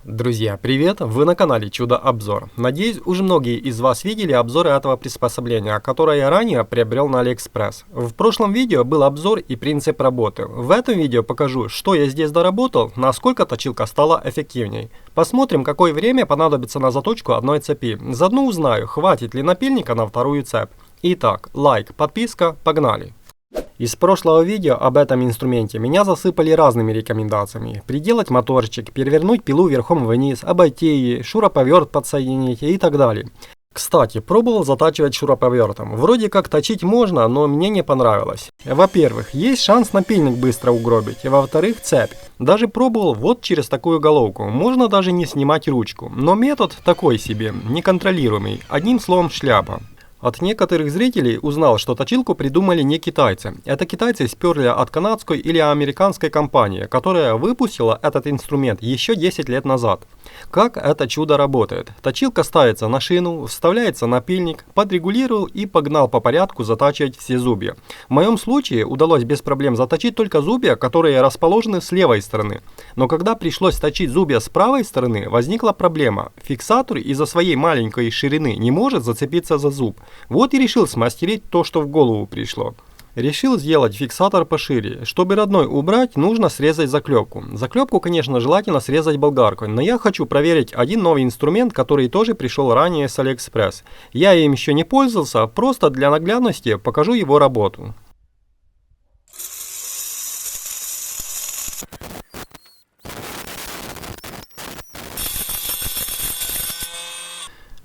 Друзья, привет! Вы на канале Чудо-обзор. Надеюсь, уже многие из вас видели обзоры этого приспособления, которое я ранее приобрел на AliExpress. В прошлом видео был обзор и принцип работы. В этом видео покажу, что я здесь доработал, насколько точилка стала эффективней. Посмотрим, какое время понадобится на заточку одной цепи. Заодно узнаю, хватит ли напильника на вторую цепь. Итак, лайк, подписка, погнали! Из прошлого видео об этом инструменте меня засыпали разными рекомендациями. Приделать моторчик, перевернуть пилу верхом вниз, обойти ее, шуруповерт подсоединить и так далее. Кстати, пробовал затачивать шуруповертом. Вроде как точить можно, но мне не понравилось. Во-первых, есть шанс напильник быстро угробить. Во-вторых, цепь. Даже пробовал вот через такую головку. Можно даже не снимать ручку. Но метод такой себе, неконтролируемый. Одним словом, шляпа. От некоторых зрителей узнал, что точилку придумали не китайцы. Это китайцы сперли от канадской или американской компании, которая выпустила этот инструмент еще 10 лет назад. Как это чудо работает? Точилка ставится на шину, вставляется напильник, подрегулировал и погнал по порядку затачивать все зубья. В моем случае удалось без проблем заточить только зубья, которые расположены с левой стороны. Но когда пришлось точить зубья с правой стороны, возникла проблема. Фиксатор из-за своей маленькой ширины не может зацепиться за зуб. Вот и решил смастерить то, что в голову пришло. Решил сделать фиксатор пошире. Чтобы родной убрать, нужно срезать заклепку. Заклепку, конечно, желательно срезать болгаркой, но я хочу проверить один новый инструмент, который тоже пришел ранее с AliExpress. Я им еще не пользовался, просто для наглядности покажу его работу.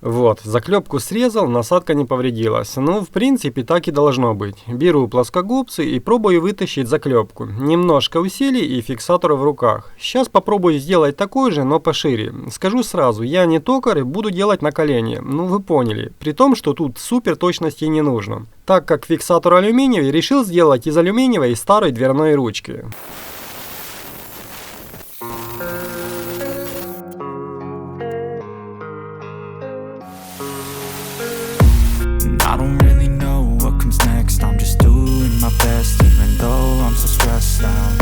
Вот, заклепку срезал, насадка не повредилась. Ну, в принципе, так и должно быть. Беру плоскогубцы и пробую вытащить заклепку. Немножко усилий и фиксатор в руках. Сейчас попробую сделать такой же, но пошире. Скажу сразу, я не токарь, буду делать на колене. Ну, вы поняли. При том, что тут супер точности не нужно. Так как фиксатор алюминиевый, решил сделать из алюминиевой старой дверной ручки. I don't really know what comes next. I'm just doing my best, even though I'm so stressed out.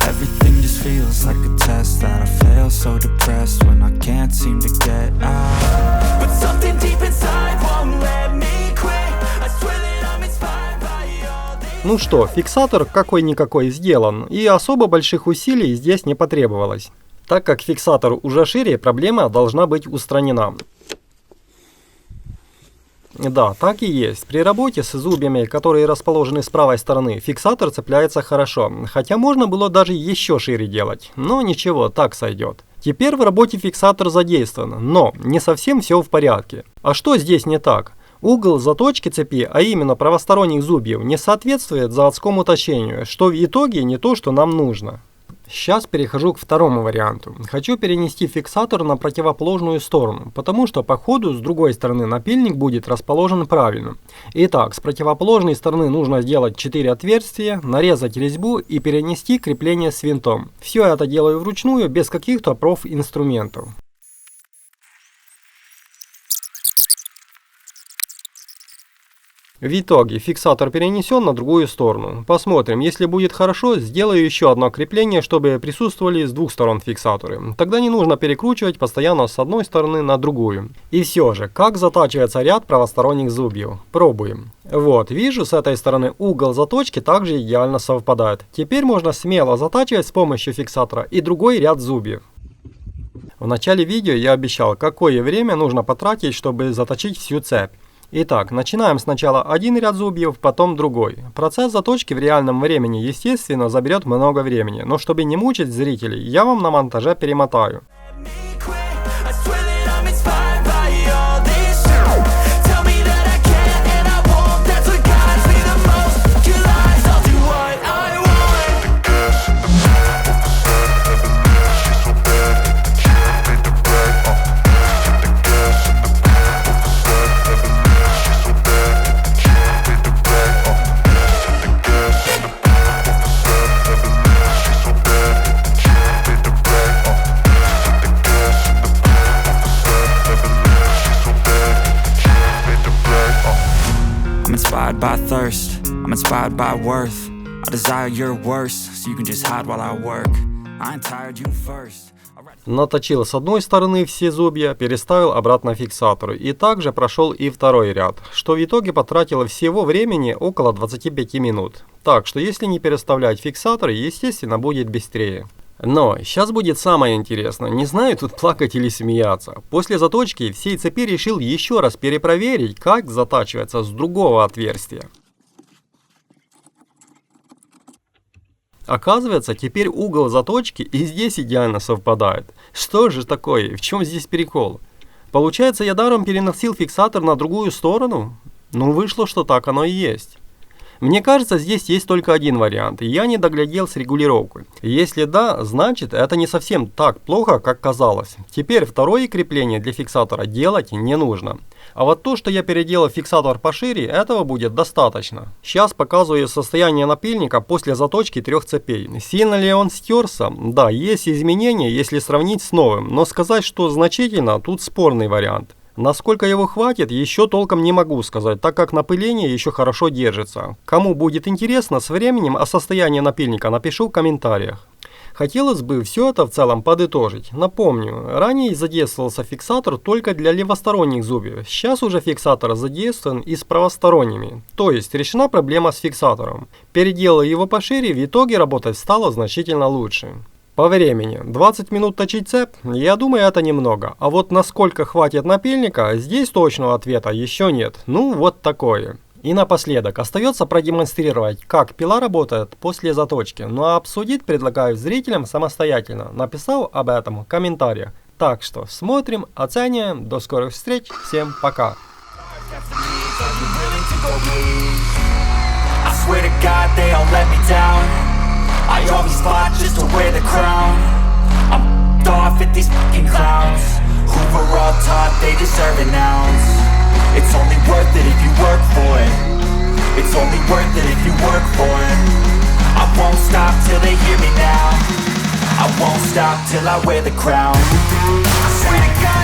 Everything just feels like a test that I fail, so depressed when I can't seem to get out. But something deep inside won't let me quit. I swear that I'm inspired by all this. Ну что, фиксатор какой-никакой сделан, и особо больших усилий здесь не потребовалось. Так как фиксатор уже шире, проблема должна быть устранена. Да, так и есть. При работе с зубьями, которые расположены с правой стороны, фиксатор цепляется хорошо. Хотя можно было даже еще шире делать. Но ничего, так сойдет. Теперь в работе фиксатор задействован, но не совсем все в порядке. А что здесь не так? Угол заточки цепи, а именно правосторонних зубьев, не соответствует заводскому точению, что в итоге не то, что нам нужно. Сейчас перехожу к второму варианту. Хочу перенести фиксатор на противоположную сторону, потому что по ходу с другой стороны напильник будет расположен правильно. Итак, с противоположной стороны нужно сделать 4 отверстия, нарезать резьбу и перенести крепление с винтом. Все это делаю вручную, без каких-то профинструментов. В итоге фиксатор перенесен на другую сторону. Посмотрим, если будет хорошо, сделаю еще одно крепление, чтобы присутствовали с двух сторон фиксаторы. Тогда не нужно перекручивать постоянно с одной стороны на другую. И все же, как затачивается ряд правосторонних зубьев? Пробуем. Вот, вижу, с этой стороны угол заточки также идеально совпадает. Теперь можно смело затачивать с помощью фиксатора и другой ряд зубьев. В начале видео я обещал, какое время нужно потратить, чтобы заточить всю цепь. Итак, начинаем сначала один ряд зубьев, потом другой. Процесс заточки в реальном времени, естественно, заберет много времени, но чтобы не мучить зрителей, я вам на монтаже перемотаю. By thirst, I'm inspired by worth. I desire your worst, so you can just hide while I work. I ain't tired, you first. Наточил с одной стороны все зубья, переставил обратно фиксатору и также прошел и второй ряд, что в итоге потратило всего времени около 25 минут. Так что если не переставлять фиксатор, естественно будет быстрее. Но сейчас будет самое интересное, не знаю тут плакать или смеяться. После заточки всей цепи решил еще раз перепроверить, как затачивается с другого отверстия. Оказывается, теперь угол заточки и здесь идеально совпадает. Что же такое? В чем здесь прикол? Получается, я даром переносил фиксатор на другую сторону? Ну, вышло, что так оно и есть. Мне кажется, здесь есть только один вариант, и я не доглядел с регулировкой. Если да, значит это не совсем так плохо, как казалось. Теперь второе крепление для фиксатора делать не нужно. А вот то, что я переделал фиксатор пошире, этого будет достаточно. Сейчас показываю состояние напильника после заточки 3 цепей. Сильно ли он стерся? Да, есть изменения, если сравнить с новым, но сказать, что значительно, тут спорный вариант. Насколько его хватит, еще толком не могу сказать, так как напыление еще хорошо держится. Кому будет интересно, с временем о состоянии напильника напишу в комментариях. Хотелось бы все это в целом подытожить. Напомню, ранее задействовался фиксатор только для левосторонних зубьев. Сейчас уже фиксатор задействован и с правосторонними. То есть решена проблема с фиксатором. Переделал его пошире, в итоге работать стало значительно лучше. По времени 20 минут точить цепь, я думаю, это немного. А вот насколько хватит напильника, здесь точного ответа еще нет. Ну вот такое. И напоследок остается продемонстрировать, как пила работает после заточки. Ну а обсудить предлагаю зрителям самостоятельно, написав об этом в комментариях. Так что смотрим, оцениваем. До скорых встреч. Всем пока. I always fought just to wear the crown. I'm off at these fucking clowns who were all taught they deserve an ounce. It's only worth it if you work for it. It's only worth it if you work for it. I won't stop till they hear me now. I won't stop till I wear the crown. I swear to God.